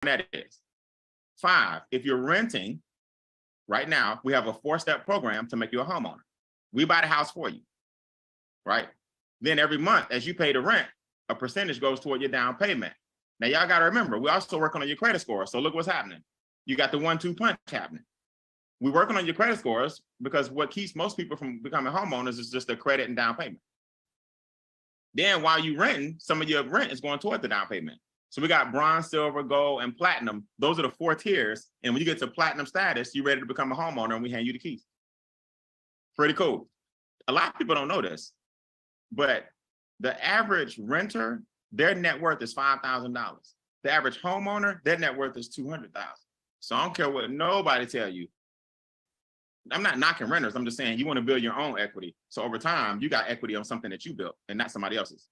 that is. 5, if you're renting, right now, we have a 4-step program to make you a homeowner. We buy the house for you, right? Then every month, as you pay the rent, a percentage goes toward your down payment. Now, y'all got to remember, we're also working on your credit score. So look what's happening. You got the 1-2 punch happening. We're working on your credit scores because what keeps most people from becoming homeowners is just their credit and down payment. Then while you renting, some of your rent is going toward the down payment. So we got bronze, silver, gold, and platinum. Those are the 4 tiers. And when you get to platinum status, you're ready to become a homeowner and we hand you the keys. Pretty cool. A lot of people don't know this, but the average renter, their net worth is $5,000. The average homeowner, their net worth is $200,000. So I don't care what nobody tell you. I'm not knocking renters. I'm just saying you want to build your own equity. So over time, you got equity on something that you built and not somebody else's.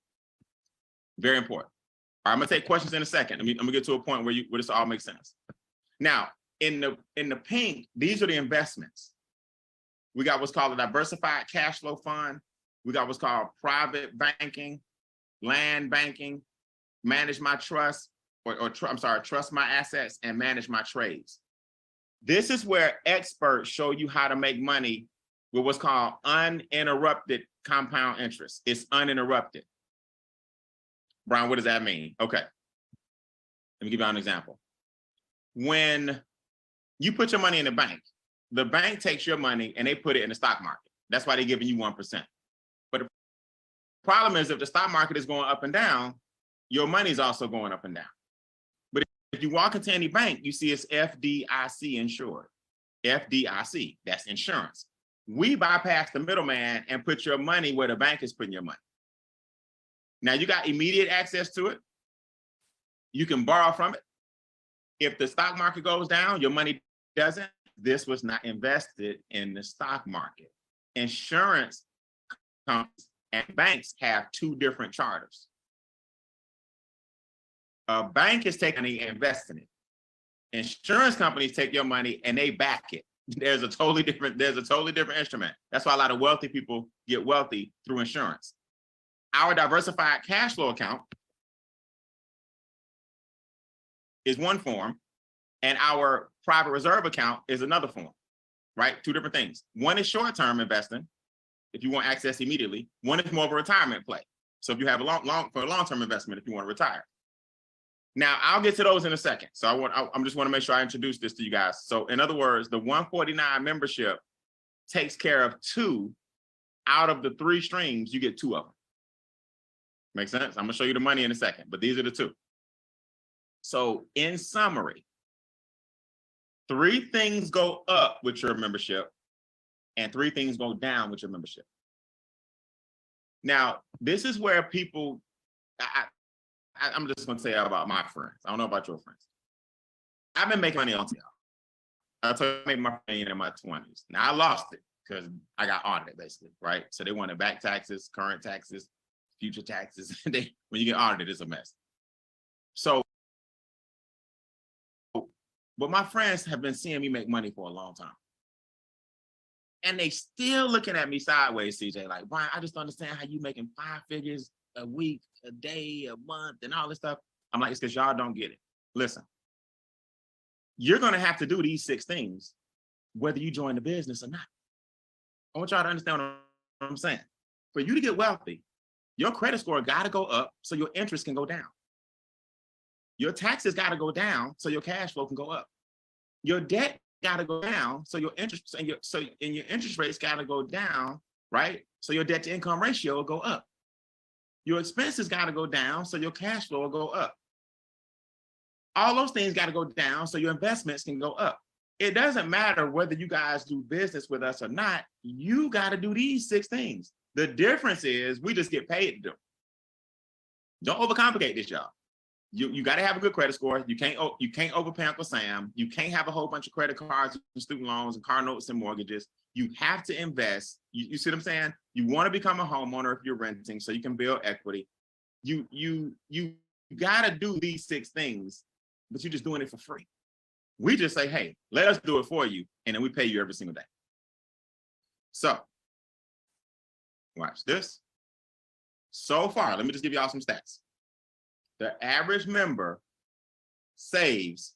Very important. All right, I'm gonna take questions in a second. I'm gonna get to a point where this all makes sense. Now, in the pink, these are the investments. We got what's called a diversified cash flow fund. We got what's called private banking, land banking, manage my trust, trust my assets and manage my trades. This is where experts show you how to make money with what's called uninterrupted compound interest. It's uninterrupted. Brian, what does that mean? Okay. Let me give you an example. When you put your money in the bank takes your money and they put it in the stock market. That's why they're giving you 1%. But the problem is if the stock market is going up and down, your money is also going up and down. But if you walk into any bank, you see it's FDIC insured. FDIC, that's insurance. We bypass the middleman and put your money where the bank is putting your money. Now you got immediate access to it. You can borrow from it. If the stock market goes down, your money doesn't. This was not invested in the stock market. Insurance companies and banks have 2 different charters. A bank is taking money and investing it. Insurance companies take your money and they back it. There's a totally different instrument. That's why a lot of wealthy people get wealthy through insurance. Our diversified cash flow account is one form, and our private reserve account is another form, right? 2 different things. One is short-term investing, if you want access immediately. One is more of a retirement play. So if you have a long-term investment, if you want to retire. Now, I'll get to those in a second. So I just want to make sure I introduce this to you guys. So in other words, the 149 membership takes care of 2 out of the 3 streams. You get 2 of them. Make sense? I'm gonna show you the money in a second, but these are the 2. So in summary, 3 things go up with your membership and 3 things go down with your membership. Now, this is where people, I'm just gonna say about my friends. I don't know about your friends. I've been making money on y'all. I told you I made my money in my 20s. Now I lost it because I got audited basically, right? So they wanted back taxes, current taxes, future taxes. When you get audited, it's a mess. So, but my friends have been seeing me make money for a long time. And they still looking at me sideways, CJ, like, Brian, I just don't understand how you making 5 figures a week, a day, a month, and all this stuff. I'm like, it's because y'all don't get it. Listen, you're going to have to do these 6 things, whether you join the business or not. I want y'all to understand what I'm saying. For you to get wealthy, your credit score got to go up so your interest can go down. Your taxes got to go down so your cash flow can go up. Your debt got to go down so your interest and your interest rates got to go down, right? So your debt to income ratio will go up. Your expenses got to go down so your cash flow will go up. All those things got to go down so your investments can go up. It doesn't matter whether you guys do business with us or not. You got to do these 6 things. The difference is we just get paid to do them. Don't overcomplicate this, y'all. You got to have a good credit score. You can't overpay Uncle Sam. You can't have a whole bunch of credit cards and student loans and car notes and mortgages. You have to invest. You see what I'm saying? You want to become a homeowner if you're renting so you can build equity. You got to do these 6 things, but you're just doing it for free. We just say, hey, let us do it for you, and then we pay you every single day. So watch this. So far, let me just give y'all some stats. The average member saves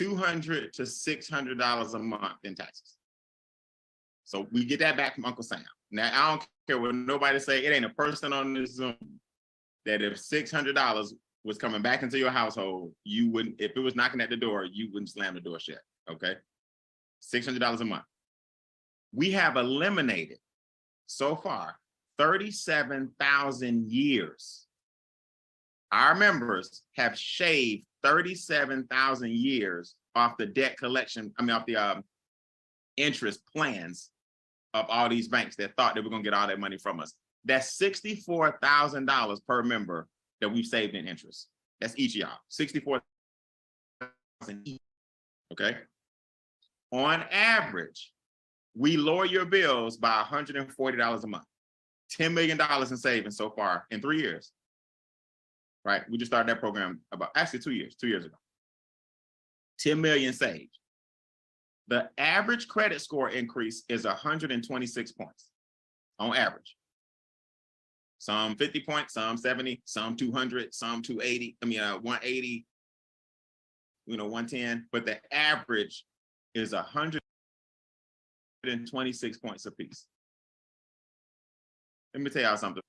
$200 to $600 a month in taxes. So we get that back from Uncle Sam. Now, I don't care what nobody say. It ain't a person on this Zoom that if $600 was coming back into your household, you wouldn't, if it was knocking at the door, you wouldn't slam the door shut, okay? $600 a month. We have eliminated, so far, 37,000 years. Our members have shaved 37,000 years off the debt collection, off the interest plans of all these banks that thought they were gonna get all that money from us. That's $64,000 per member that we've saved in interest. That's each of y'all, $64,000 each, okay? On average, we lower your bills by $140 a month. $10 million in savings so far in 3 years, right? We just started that program about, actually 2 years ago. 10 million saved. The average credit score increase is 126 points on average. Some 50 points, some 70, some 200, some 280, 180, 110, but the average is 126 points apiece. Let me tell y'all something.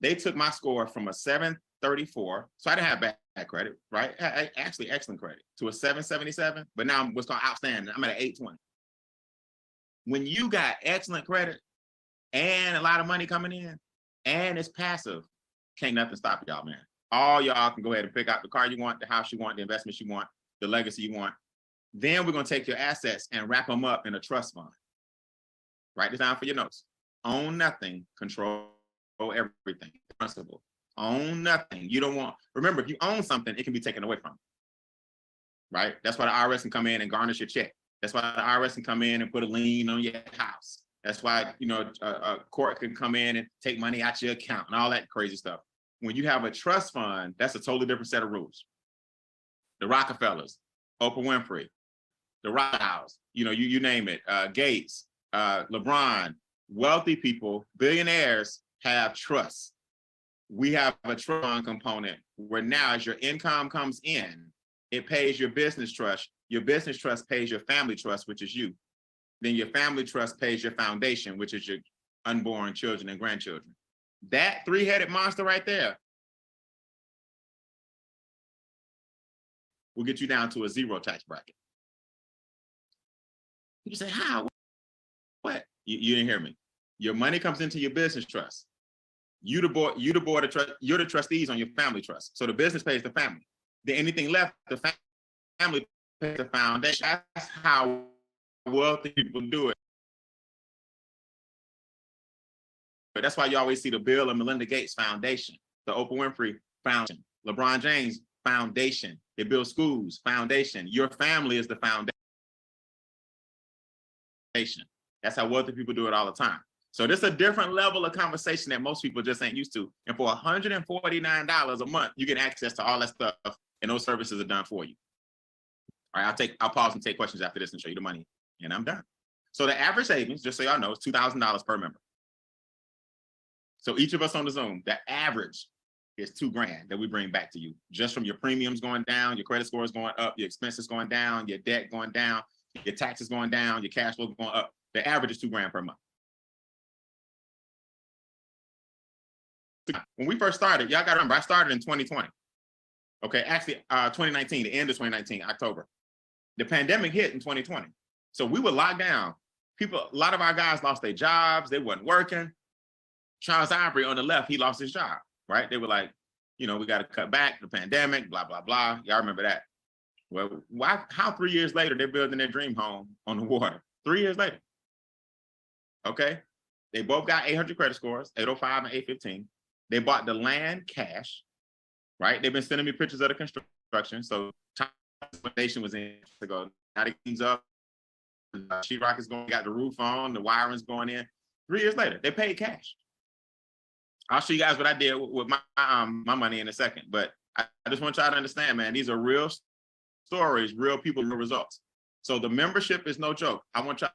They took my score from a 734, so I didn't have bad credit, right? Actually, excellent credit, to a 777, but now I'm what's called outstanding. I'm at an 820. When you got excellent credit and a lot of money coming in, and it's passive, can't nothing stop y'all, man. All y'all can go ahead and pick out the car you want, the house you want, the investments you want, the legacy you want. Then we're gonna take your assets and wrap them up in a trust fund. Write this down for your notes. Own nothing, control everything. Principle. Own nothing. You don't want, remember, if you own something, it can be taken away from you. Right? That's why the IRS can come in and garnish your check. That's why the IRS can come in and put a lien on your house. That's why, a court can come in and take money out your account and all that crazy stuff. When you have a trust fund, that's a totally different set of rules. The Rockefellers, Oprah Winfrey, the Wright House, you name it, Gates, LeBron, wealthy people, billionaires have trusts. We have a trust fund component where now as your income comes in, it pays your business trust. Your business trust pays your family trust, which is you. Then your family trust pays your foundation, which is your unborn children and grandchildren. That three-headed monster right there will get you down to a zero tax bracket. You say, how? What? You didn't hear me. Your money comes into your business trust. You the board of trust, you're the trustees on your family trust. So the business pays the family. Then anything left, the family pays the foundation. That's how wealthy people do it. But that's why you always see the Bill and Melinda Gates Foundation, the Oprah Winfrey Foundation, LeBron James Foundation. They build schools, foundation. Your family is the foundation. That's how wealthy people do it all the time. So this is a different level of conversation that most people just ain't used to. And for $149 a month, you get access to all that stuff, and those services are done for you. All right, I'll pause and take questions after this and show you the money, and I'm done. So the average savings, just so y'all know, is $2,000 per member. So each of us on the Zoom, the average is $2,000 that we bring back to you, just from your premiums going down, your credit scores going up, your expenses going down, your debt going down, your taxes going down, your cash flow going up. The average is $2,000 per month. When we first started, y'all got to remember, I started in 2020. Okay, actually 2019, the end of 2019, October. The pandemic hit in 2020. So we were locked down. A lot of our guys lost their jobs. They wasn't working. Charles Ivory on the left, he lost his job, right? They were like, we got to cut back, the pandemic, blah, blah, blah. Y'all remember that. Well, how 3 years later, they're building their dream home on the water? 3 years later. Okay. They both got 800 credit scores, 805 and 815. They bought the land cash, right? They've been sending me pictures of the construction. So foundation was in to go. Now the cleans up. Sheetrock is going, got the roof on, the wiring's going in. 3 years later, they paid cash. I'll show you guys what I did with my money in a second. But I just want y'all to understand, man, these are real stories, real people, real results. So the membership is no joke. I want y'all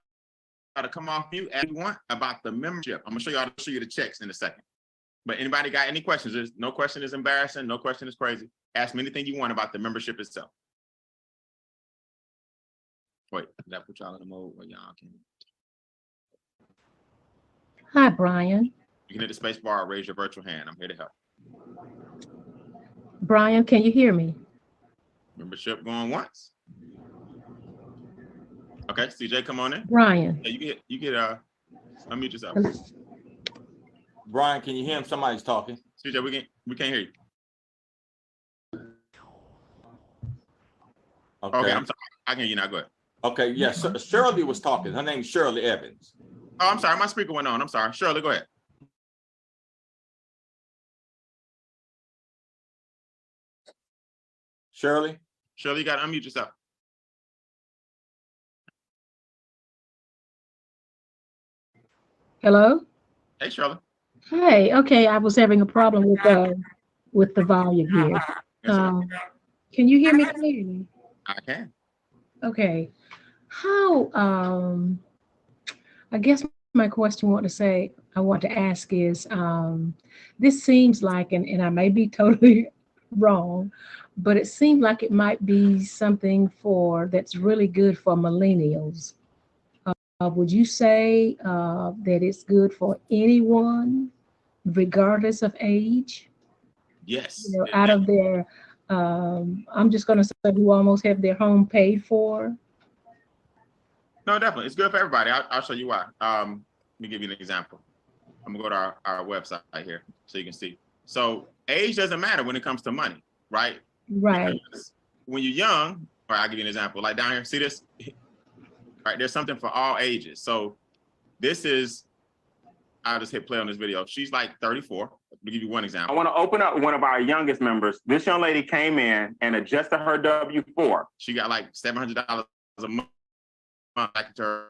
to come off mute as you want about the membership. I'm gonna show you the checks in a second. But anybody got any questions? There's no question is embarrassing. No question is crazy. Ask me anything you want about the membership itself. Wait, did I put y'all in the mode where y'all can? Hi, Brian. You can hit the space bar or raise your virtual hand. I'm here to help. Brian, can you hear me? Membership going once. Okay, CJ, come on in. Brian. Yeah, you get unmute yourself. Brian, can you hear him? Somebody's talking. CJ, we can't hear you. Okay, I'm sorry. I can hear you now. Go ahead. Okay, yes. Yeah, Shirley was talking. Her name's Shirley Evans. Oh, I'm sorry. My speaker went on. I'm sorry. Shirley, go ahead. Shirley, you got to unmute yourself. Hello? Hey, Shirley. Hey, okay, I was having a problem with the volume here. Can you hear me clearly? I can. Okay. How, I guess my question I want to ask is, this seems like, and I may be totally wrong, but it seems like it might be something that's really good for millennials. Would you say that it's good for anyone, regardless of age? Yes. You know, out of their, I'm just going to say who almost have their home paid for. No, definitely. It's good for everybody. I'll show you why. Let me give you an example. I'm gonna go to our website here so you can see. So age doesn't matter when it comes to money, right? Right. Because when you're young, or I'll give you an example, like down here, see this? Right, there's something for all ages. So this is, I'll just hit play on this video. She's like 34. To give you one example. I want to open up one of our youngest members. This young lady came in and adjusted her W-4. She got like $700 a month. Back to her.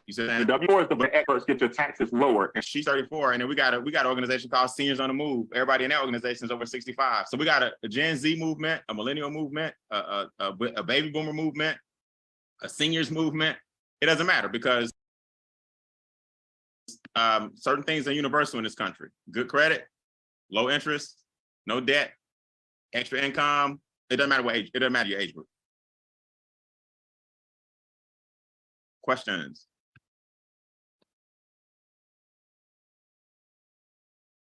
You said the W-4 is the experts get your taxes lower. And she's 34, and then we got an organization called Seniors on the Move. Everybody in that organization is over 65. So we got a Gen Z movement, a millennial movement, a baby boomer movement, a seniors movement. It doesn't matter because certain things are universal in this country. Good credit, low interest, no debt, extra income. It doesn't matter what age. It doesn't matter your age group. Questions?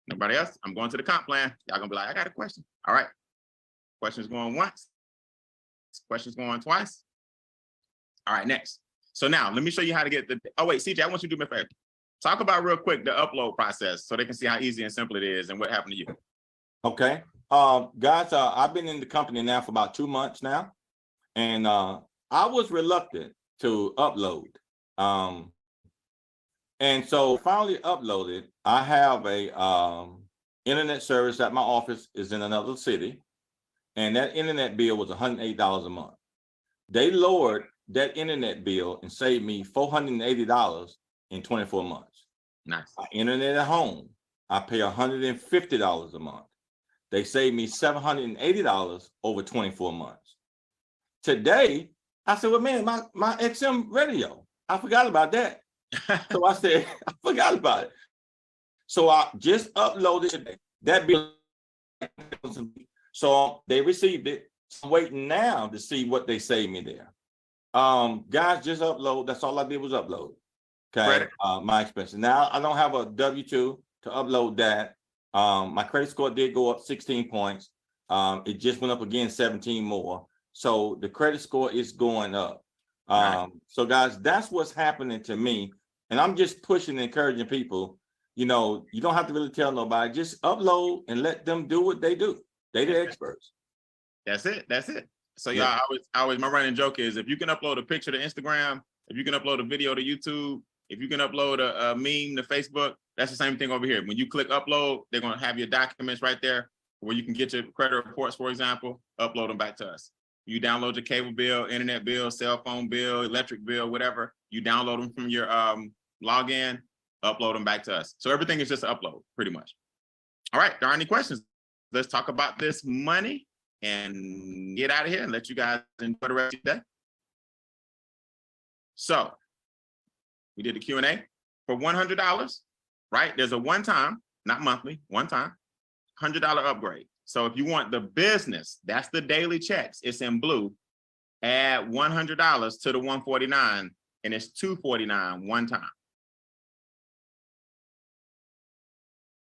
Nobody else? I'm going to the comp plan. Y'all gonna be like, I got a question. All right. Questions going once. Questions going twice. All right, next. So now let me show you how to get the, oh wait, CJ, I want you to do me a favor. Talk about real quick the upload process so they can see how easy and simple it is and what happened to you. Okay. Guys, I've been in the company now for about 2 months now. And I was reluctant to upload. And so finally uploaded. I have a internet service at my office is in another city. And that internet bill was $108 a month. They lowered that internet bill and saved me $480 in 24 months. Nice. Internet at home, I pay $150 a month. They saved me $780 over 24 months. Today, I said, well, man, my XM radio, I forgot about that. So I said, I forgot about it. So I just uploaded that bill. So they received it. I'm waiting now to see what they saved me there. Guys, just upload. That's all I did was upload. Okay, my expenses. Now I don't have a W-2 to upload that. My credit score did go up 16 points. It just went up again 17 more. So the credit score is going up. So guys, that's what's happening to me. And I'm just pushing and encouraging people, you know, you don't have to really tell nobody, just upload and let them do what they do. They're the experts. That's it. That's it. So y'all, always my running joke is if you can upload a picture to Instagram, if you can upload a video to YouTube, if you can upload a meme to Facebook, that's the same thing over here. When you click upload, they're going to have your documents right there where you can get your credit reports, for example, upload them back to us. You download your cable bill, internet bill, cell phone bill, electric bill, whatever. You download them from your login, upload them back to us. So everything is just an upload, pretty much. All right, there aren't any questions. Let's talk about this money and get out of here and let you guys enjoy the rest of your day. So we did the Q&A for $100, right? There's a one-time not monthly, one time, $100 upgrade. So if you want the business, that's the daily checks. It's in blue. Add $100 to the 149, and it's $249 one time.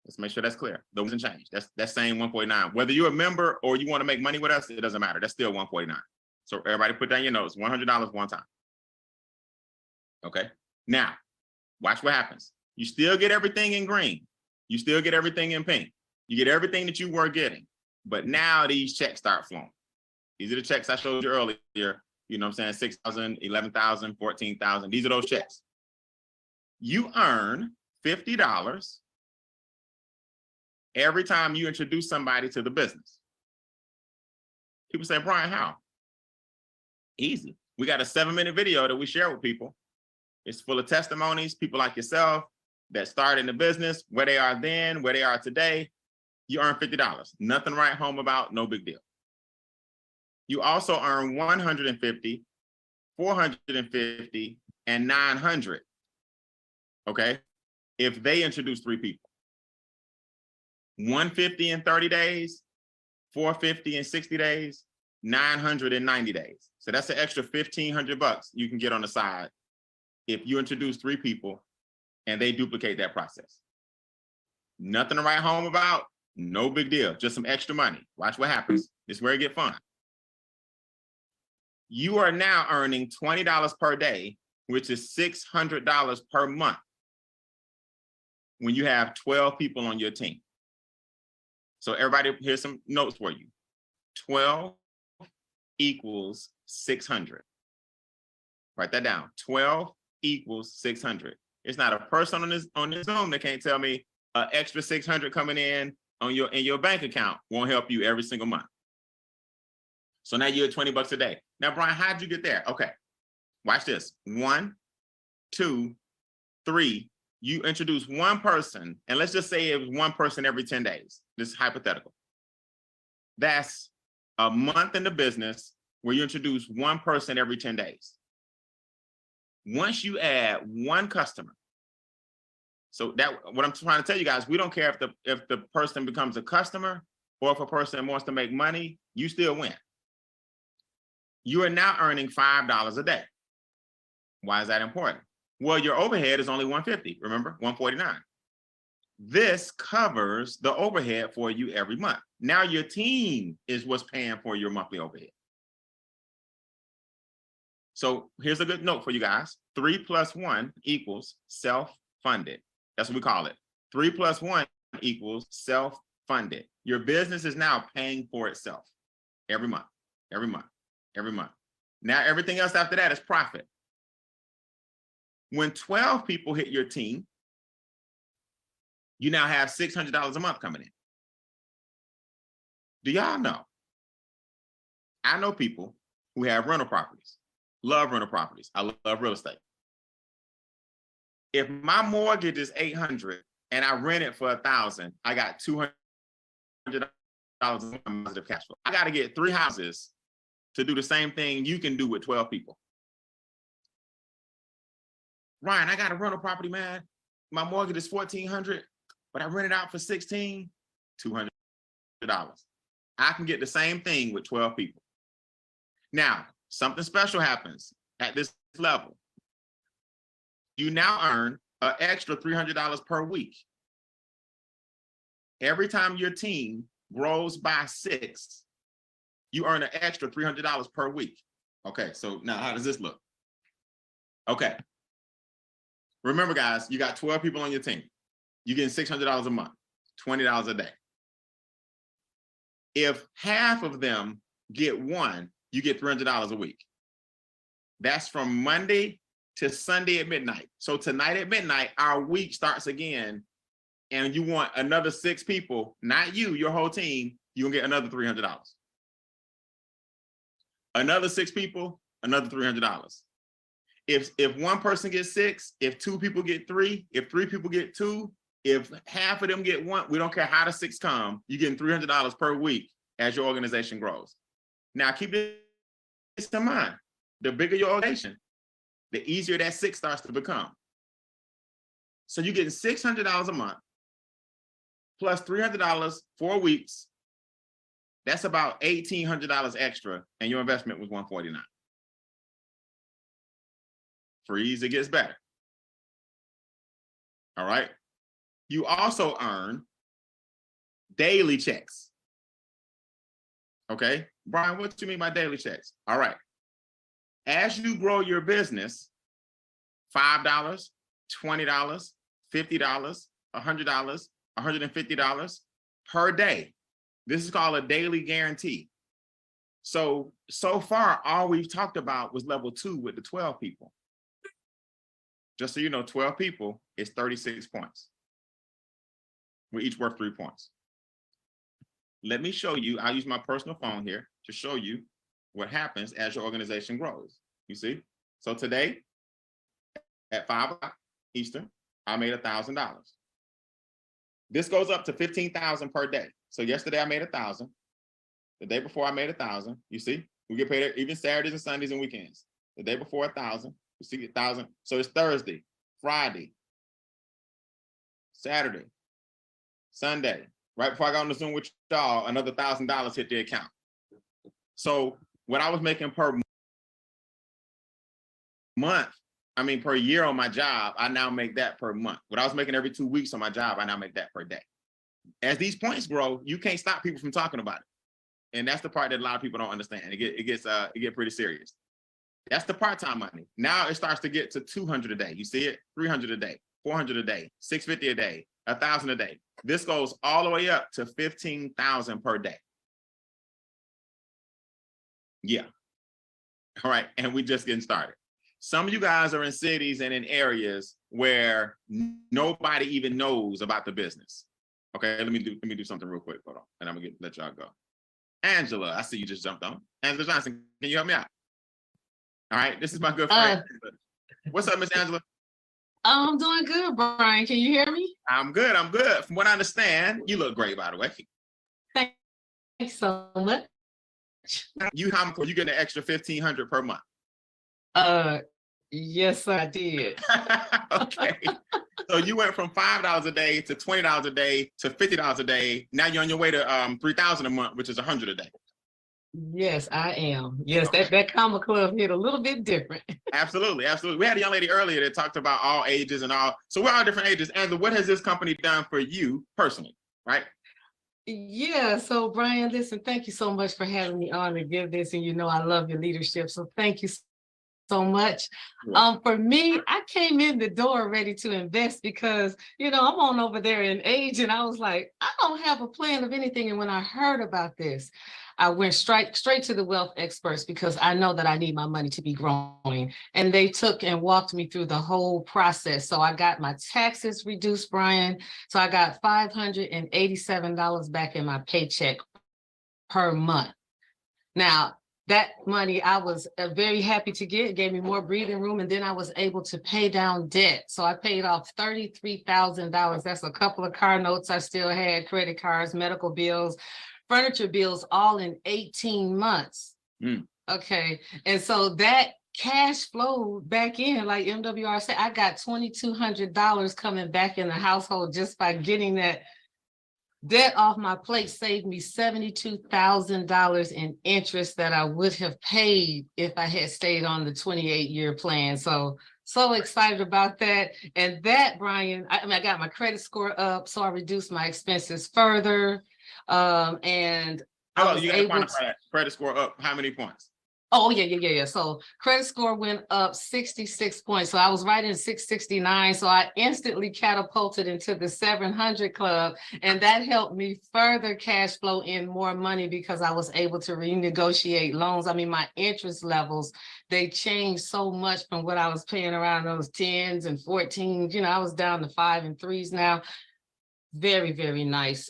Let's make sure that's clear. That doesn't change. That's same 149. Whether you're a member or you want to make money with us, it doesn't matter. That's still 149. So everybody put down your notes. $100 one time. Okay. Now, watch what happens. You still get everything in green. You still get everything in pink. You get everything that you were getting. But now these checks start flowing. These are the checks I showed you earlier. You know what I'm saying? 6,000, 11,000, 14,000. These are those checks. You earn $50 every time you introduce somebody to the business. People say, Brian, how? Easy. We got a 7-minute video that we share with people. It's full of testimonies, people like yourself that started in the business, where they are then, where they are today. You earn $50. Nothing to write home about, no big deal. You also earn $150, $450, and $900. Okay? If they introduce 3 people. $150 in 30 days, $450 in 60 days, $900 in 90 days. So that's an extra $1,500 you can get on the side if you introduce 3 people and they duplicate that process. Nothing to write home about, no big deal, just some extra money. Watch what happens. This is where it gets fun. You are now earning $20 per day, which is $600 per month when you have 12 people on your team. So everybody, here's some notes for you. 12 equals 600. Write that down. 12 equals 600. It's not a person on this Zoom that can't tell me an extra 600 coming in your bank account won't help you every single month. So now you're at $20 a day. Now, Brian, how'd you get there? Okay, watch this. 1, 2, 3. You introduce one person, and let's just say it was one person every 10 days. This is hypothetical. That's a month in the business where you introduce one person every 10 days. Once you add one customer, so that what I'm trying to tell you guys, we don't care if the person becomes a customer or if a person wants to make money, you still win. You are now earning $5 a day. Why is that important? Well, your overhead is only $150, remember, $149. This covers the overhead for you every month. Now your team is what's paying for your monthly overhead. So here's a good note for you guys. 3 + 1 equals self-funded. That's what we call it. 3 + 1 equals self-funded. Your business is now paying for itself every month, every month, every month. Now everything else after that is profit. When 12 people hit your team, you now have $600 a month coming in. Do y'all know? I know people who have rental properties, love rental properties. I love real estate. If my mortgage is $800 and I rent it for $1,000, I got $200 in positive cash flow. I got to get 3 houses to do the same thing you can do with 12 people. Ryan, I got a rental property, man. My mortgage is $1,400, but I rent it out for $1,600, $200. I can get the same thing with 12 people. Now, something special happens at this level. You now earn an extra $300 per week. Every time your team grows by 6, you earn an extra $300 per week. Okay, so now how does this look? Okay. Remember, guys, you got 12 people on your team. You're getting $600 a month, $20 a day. If half of them get 1, you get $300 a week. That's from Monday to Sunday at midnight. So tonight at midnight, our week starts again, and you want another 6 people, not you, your whole team, you'll get another $300. Another 6 people, another $300. If one person gets 6, if 2 people get 3, if 3 people get 2, if half of them get 1, we don't care how the 6 come, you're getting $300 per week as your organization grows. Now keep this in mind. The bigger your organization, the easier that 6 starts to become. So you're getting $600 a month. plus $300 4 weeks. That's about $1,800 extra, and your investment was $149. Freeze, it gets better. All right. You also earn daily checks. Okay, Brian, what do you mean by daily checks? All right. As you grow your business, $5, $20, $50, $100, $150 per day. This is called a daily guarantee. So far, all we've talked about was level 2 with the 12 people. Just so you know, 12 people is 36 points. We're each worth 3 points. Let me show you. I'll use my personal phone here to show you what happens as your organization grows. You see? So today, at 5 o'clock Eastern, I made $1,000. This goes up to 15,000 per day. So yesterday I made 1,000. The day before I made 1,000. You see? We get paid even Saturdays and Sundays and weekends. The day before 1,000. You see 1,000. So it's Thursday, Friday, Saturday, Sunday. Right before I got on the Zoom with y'all, another $1,000 hit the account. So what I was making per month, per year on my job, I now make that per month. What I was making every 2 weeks on my job, I now make that per day. As these points grow, you can't stop people from talking about it. And that's the part that a lot of people don't understand. It gets pretty serious. That's the part-time money. Now it starts to get to 200 a day. You see it? 300 a day, 400 a day, 650 a day, 1,000 a day. This goes all the way up to 15,000 per day. Yeah. All right. And we just getting started. Some of you guys are in cities and in areas where nobody even knows about the business. Okay, let me do something real quick. Hold on, and I'm gonna let y'all go. Angela, I see you just jumped on. Angela Johnson, can you help me out? All right, this is my good friend. What's up, Miss Angela? I'm doing good, Brian. Can you hear me? I'm good. From what I understand, you look great, by the way. Thanks so much. You get an extra 1,500 per month? Yes, I did. Okay. So you went from $5 a day to $20 a day to $50 a day. Now you're on your way to $3,000 a month, which is $100 a day. Yes, I am. Yes, okay. that comma club hit a little bit different. Absolutely, absolutely. We had a young lady earlier that talked about all ages and all. So we're all different ages. And what has this company done for you personally, right? Yeah. So Brian, listen, thank you so much for having me on to give this. And you know, I love your leadership. So thank you so much. For me, I came in the door ready to invest because, you know, I'm on over there in age and I was like, I don't have a plan of anything. And when I heard about this, I went straight to the wealth experts because I know that I need my money to be growing. And they took and walked me through the whole process. So I got my taxes reduced, Brian. So I got $587 back in my paycheck per month. Now, that money I was very happy to get. It gave me more breathing room, and then I was able to pay down debt. So I paid off $33,000. That's a couple of car notes I still had, credit cards, medical bills, furniture bills, all in 18 months. Okay, and so that cash flow back in, like MWR said, I got $2,200 coming back in the household just by getting that debt off my plate. Saved me $72,000 in interest that I would have paid if I had stayed on the 28-year plan. So excited about that. And that, Brian, I got my credit score up, so I reduced my expenses further. And I was able to credit score up how many points? Oh, yeah. So credit score went up 66 points. So I was right in 669. So I instantly catapulted into the 700 club. And that helped me further cash flow in more money because I was able to renegotiate loans. I mean, my interest levels, they changed so much from what I was paying around those 10s and 14s. You know, I was down to 5 and 3s now. Very, very nice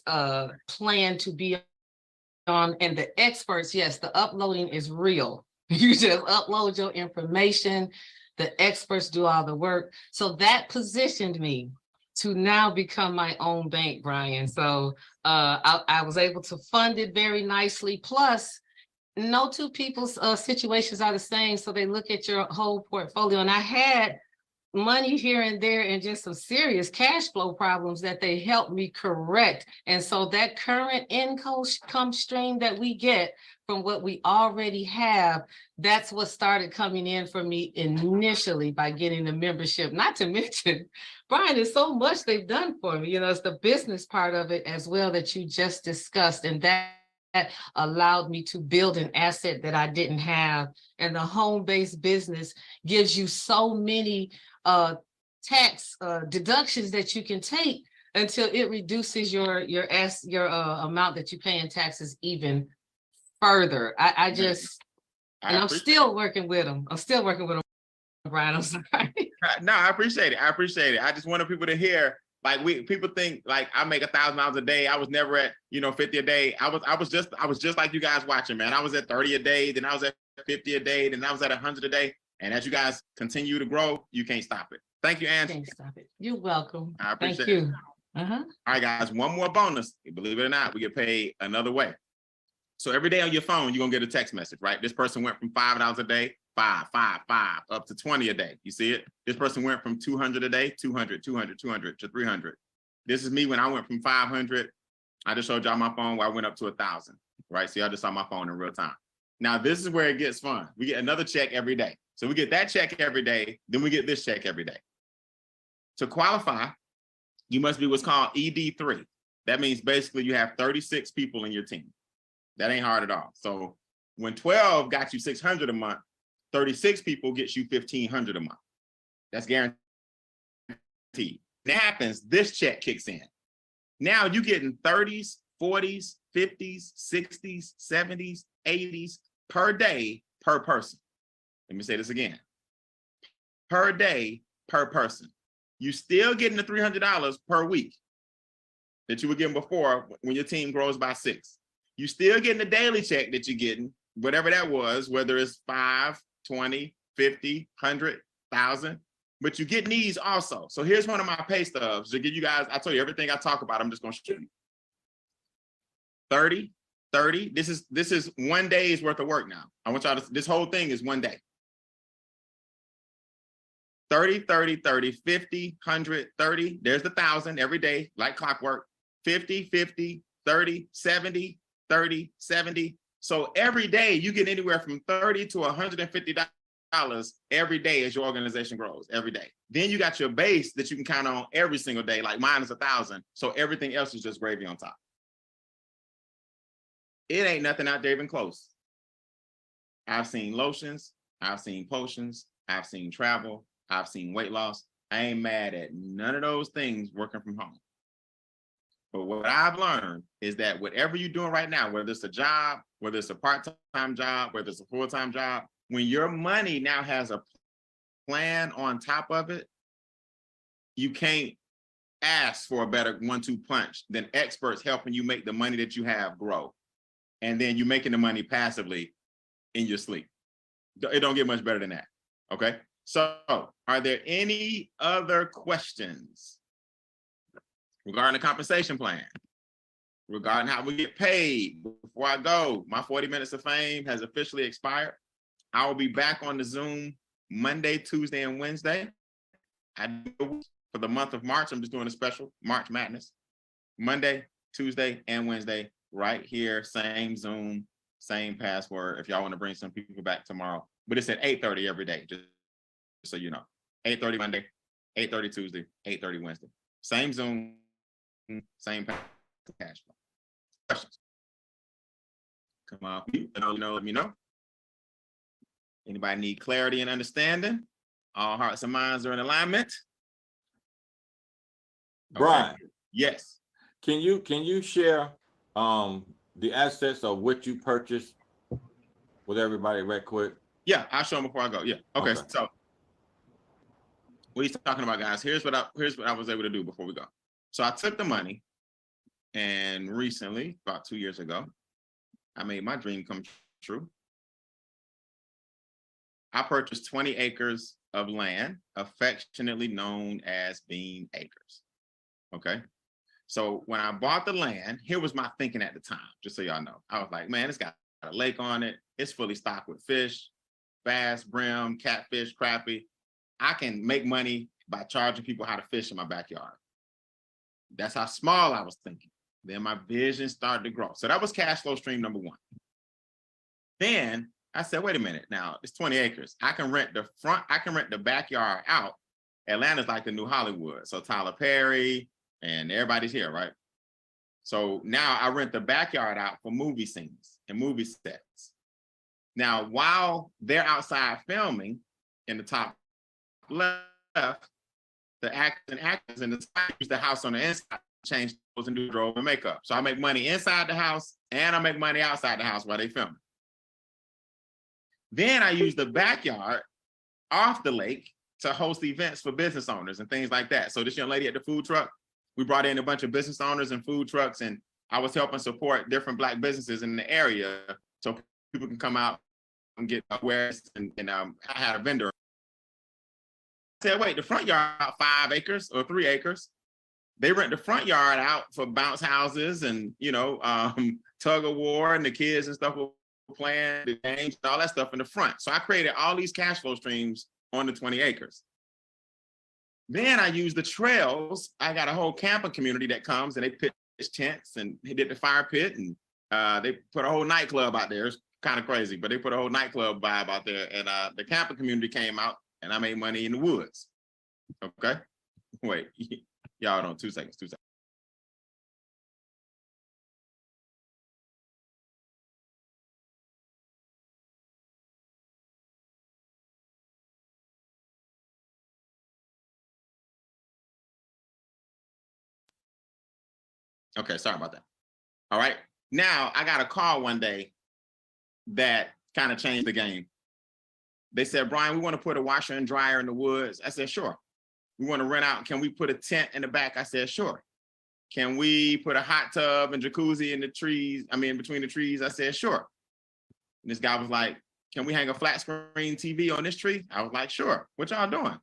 plan to be on. And the experts, yes, the uploading is real. You just upload your information. The experts do all the work. So that positioned me to now become my own bank, Brian. So I was able to fund it very nicely. Plus, no two people's situations are the same. So they look at your whole portfolio. And I had money here and there and just some serious cash flow problems that they helped me correct. And so that current income stream that we get from what we already have, that's what started coming in for me initially by getting the membership. Not to mention, Brian, there's so much they've done for me. You know, it's the business part of it as well that you just discussed. And that allowed me to build an asset that I didn't have. And the home-based business gives you so many tax deductions that you can take until it reduces your amount that you pay in taxes even further. I'm still working with them. I'm still working with them, Brian. I'm sorry. No, I appreciate it. I appreciate it. I just wanted people to hear. Like people think like I make $1,000 a day. I was never at 50 a day. I was just like you guys watching, man. I was at 30 a day, then I was at 50 a day, then I was at 100 a day. And as you guys continue to grow, you can't stop it. Thank you, Angie. Can't stop it. You're welcome. I appreciate Thank you. it. All right, guys. One more bonus. Believe it or not, we get paid another way. So every day on your phone, you're gonna get a text message, right? This person went from $5 a day, five, up to 20 a day. You see it? This person went from 200 a day, 200 to 300. This is me when I went from 500. I just showed y'all my phone where I went up to 1,000, right? See, I just saw my phone in real time. Now, this is where it gets fun. We get another check every day. So we get that check every day, then we get this check every day. To qualify, you must be what's called ED3. That means basically you have 36 people in your team. That ain't hard at all. So when 12 got you 600 a month, 36 people gets you 1,500 a month. That's guaranteed. That happens, this check kicks in. Now you're getting 30s, 40s, 50s, 60s, 70s, 80s per day per person. Let me say this again. Per day per person. You still getting the $300 per week that you were getting before when your team grows by 6. You still getting the daily check that you're getting, whatever that was, whether it's 5, 20, 50, 100, 1,000, but you get these also. So here's one of my pay stubs to give you guys, I told you everything I talk about, I'm just gonna show you. 30, this is 1 day's worth of work now. I want y'all to, this whole thing is 1 day. 30, 50, 100, 30, there's the 1,000 every day, like clockwork, 50, 30, 70, 30, 70. So every day you get anywhere from $30 to $150 every day as your organization grows, every day. Then you got your base that you can count on every single day, like mine is 1,000. So everything else is just gravy on top. It ain't nothing out there even close. I've seen lotions, I've seen potions, I've seen travel, I've seen weight loss. I ain't mad at none of those things working from home. But what I've learned is that whatever you're doing right now, whether it's a job, whether it's a part-time job, whether it's a full-time job, when your money now has a plan on top of it, you can't ask for a better 1-2 punch than experts helping you make the money that you have grow. And then you're making the money passively in your sleep. It don't get much better than that, okay? So are there any other questions regarding the compensation plan, regarding how we get paid? Before I go, my 40 minutes of fame has officially expired. I will be back on the Zoom Monday, Tuesday, and Wednesday. For the month of March, I'm just doing a special March Madness. Monday, Tuesday, and Wednesday, right here, same Zoom, same password. If y'all want to bring some people back tomorrow, but it's at 8:30 every day, just so you know. 8:30 Monday, 8:30 Tuesday, 8:30 Wednesday. Same Zoom, same cash flow. Questions? Come on, let me know. Anybody need clarity and understanding? All hearts and minds are in alignment. Brian. Okay. Yes. Can you share the assets of what you purchased with everybody right quick? Yeah, I'll show them before I go. Yeah. Okay. So what he's talking about, guys, here's what I was able to do before we go. So I took the money, and recently, about 2 years ago, I made my dream come true. I purchased 20 acres of land, affectionately known as Bean Acres. Okay. So when I bought the land, here was my thinking at the time, just so y'all know. I was like, man, it's got a lake on it. It's fully stocked with fish, bass, brim, catfish, crappie. I can make money by charging people how to fish in my backyard. That's how small I was thinking. Then my vision started to grow. So that was cash flow stream number one. Then I said, wait a minute, now it's 20 acres. I can rent the front, I can rent the backyard out. Atlanta's like the new Hollywood. So Tyler Perry and everybody's here, right? So now I rent the backyard out for movie scenes and movie sets. Now, while they're outside filming in the top left, the actors and actors in the side use the house on the inside, change clothes and do wardrobe and makeup. So I make money inside the house and I make money outside the house while they film. Then I use the backyard off the lake to host events for business owners and things like that. So this young lady at the food truck, we brought in a bunch of business owners and food trucks, and I was helping support different Black businesses in the area so people can come out and get awareness. And I had a vendor. I said, wait, the front yard out 5 acres or 3 acres. They rent the front yard out for bounce houses and, you know, tug of war, and the kids and stuff will playing the games and all that stuff in the front. So I created all these cash flow streams on the 20 acres. Then I use the trails. I got a whole camping community that comes and they pitch tents and they did the fire pit, and they put a whole nightclub out there. It's kind of crazy, but they put a whole nightclub vibe out there, and the camping community came out and I made money in the woods. Okay, wait, y'all don't, 2 seconds. Okay, sorry about that. All right, now I got a call one day that kind of changed the game. They said, Brian, we want to put a washer and dryer in the woods. I said, sure. We want to rent out. Can we put a tent in the back? I said, sure. Can we put a hot tub and jacuzzi in the trees? I mean, between the trees? I said, sure. And this guy was like, can we hang a flat screen TV on this tree? I was like, sure. What y'all doing?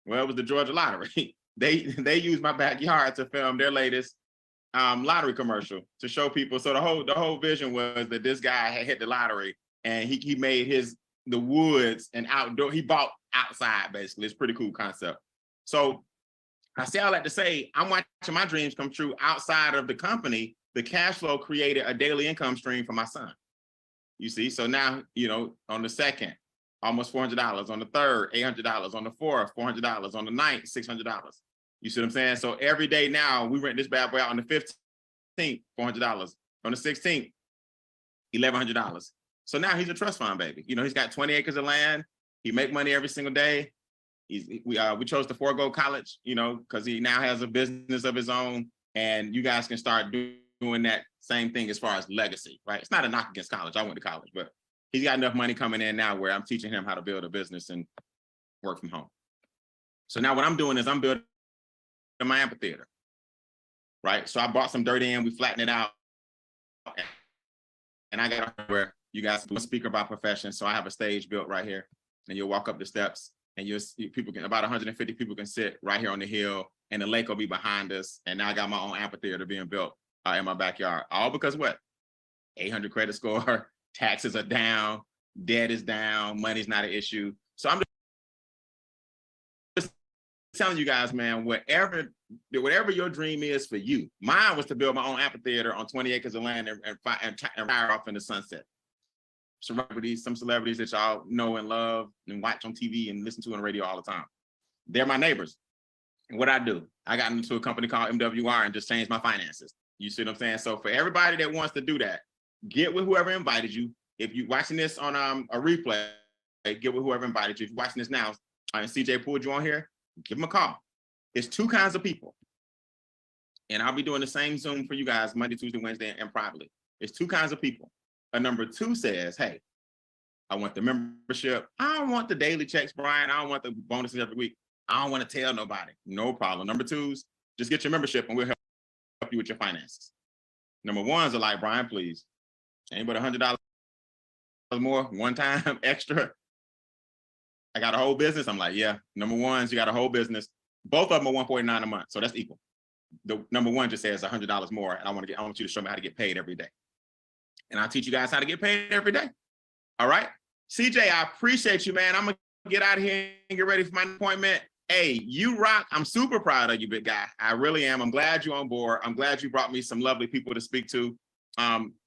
Well, it was the Georgia Lottery. They used my backyard to film their latest lottery commercial to show people. So the whole vision was that this guy had hit the lottery and he made the woods and outdoor. He bought outside, basically. It's a pretty cool concept. So I say all that to say, I'm watching my dreams come true outside of the company. The cash flow created a daily income stream for my son. You see, so now, you know, on the second, almost $400. On the third, $800. On the fourth, $400. On the ninth, $600. You see what I'm saying? So every day now, we rent this bad boy out on the 15th, $400. On the 16th, $1,100. So now he's a trust fund baby. You know, he's got 20 acres of land. He make money every single day. We chose to forego college, you know, because he now has a business of his own, and you guys can start doing that same thing as far as legacy, right? It's not a knock against college. I went to college, but he's got enough money coming in now where I'm teaching him how to build a business and work from home. So now what I'm doing is I'm building my amphitheater, right? So I bought some dirt in, we flattened it out, and I got where you guys do a speaker by profession. So I have a stage built right here, and you'll walk up the steps, and about 150 people can sit right here on the hill, and the lake will be behind us. And now I got my own amphitheater being built in my backyard. All because what? 800 credit score, taxes are down, debt is down, money's not an issue. So I'm just telling you guys, man, whatever your dream is for you. Mine was to build my own amphitheater on 20 acres of land and retire off in the sunset. Some celebrities that y'all know and love and watch on TV and listen to on the radio all the time. They're my neighbors. And what I do, I got into a company called MWR and just changed my finances. You see what I'm saying? So for everybody that wants to do that, get with whoever invited you. If you're watching this on a replay, get with whoever invited you. If you're watching this now and CJ pulled you on here, give them a call. It's 2 kinds of people. And I'll be doing the same Zoom for you guys Monday, Tuesday, Wednesday, and privately. It's 2 kinds of people. A number 2 says, hey, I want the membership. I don't want the daily checks, Brian. I don't want the bonuses every week. I don't want to tell nobody. No problem. Number 2s, just get your membership and we'll help you with your finances. Number 1s are like, Brian, please. Ain't but $100 more one time extra. I got a whole business. I'm like, yeah. Number 1s, you got a whole business. Both of them are $149 a month. So that's equal. The number 1 just says $100 more. And I want you to show me how to get paid every day. And I'll teach you guys how to get paid every day. All right. CJ, I appreciate you, man. I'm going to get out of here and get ready for my appointment. Hey, you rock. I'm super proud of you, big guy. I really am. I'm glad you're on board. I'm glad you brought me some lovely people to speak to.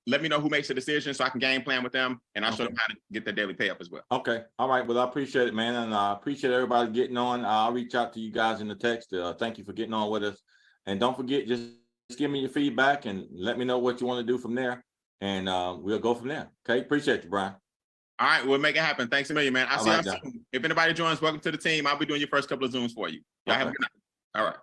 Let me know who makes the decision so I can game plan with them, and I'll show them how to get their daily pay up as well. Okay. All right. Well, I appreciate it, man. And I appreciate everybody getting on. I'll reach out to you guys in the text. Thank you for getting on with us. And don't forget, just give me your feedback and let me know what you want to do from there. And we'll go from there. Okay. Appreciate you, Brian. All right. We'll make it happen. Thanks a million, man. I'll see All right, you soon. If anybody joins, welcome to the team. I'll be doing your first couple of Zooms for you. Y'all have a good night. All right.